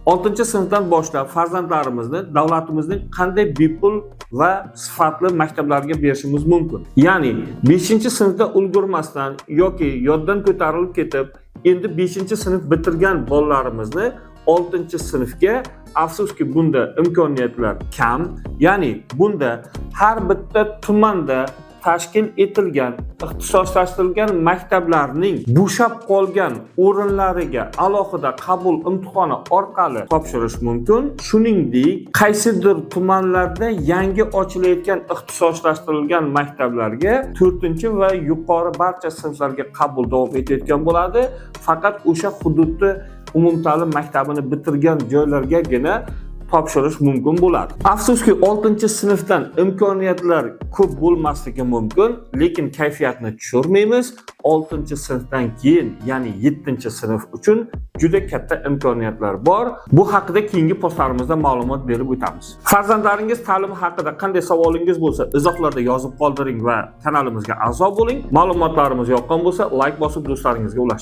6-sinfdan boshlab farzandlarimizni davlatimizning qanday bepul va sifatli maktablarga berishimiz mumkin? Ya'ni 5-sinfda ulgurmasdan yoki yoddan ko'tarilib ketib, endi 5-sinf bitirgan bolalarimizni 6-sinfga, afsuski bunda imkoniyatlar kam. Ya'ni bunda har bitta tumanda tashkil etilgan ixtisoslashtirilgan maktablarning bo'shab qolgan o'rinlariga alohida qabul imtihoni orqali topshirish mumkin. Shuningdek, qaysidir tumanlarda yangi ochilayotgan ixtisoslashtirilgan maktablarga 4 va yuqori barcha sinflarga qabul davom etayotgan bo'ladi. Faqat o'sha hududda umumta'lim maktabini bitirgan joylargagina topshirish mumkin bo'ladi. Afsuski 6-sinfdan imkoniyatlar ko'p bo'lmasligi mumkin, lekin kayfiyatni tushirmaymiz. 6-sinfdan keyin, ya'ni 7-sinf uchun juda katta imkoniyatlar bor. Bu haqida keyingi postlarimizda ma'lumot berib o'tamiz. Farzandlaringiz ta'limi haqida qanday savolingiz bo'lsa, izohlarda yozib qoldiring va kanalimizga a'zo bo'ling. Ma'lumotlarimiz yoqqan bo'lsa, like bosib do'stlaringizga ulashing.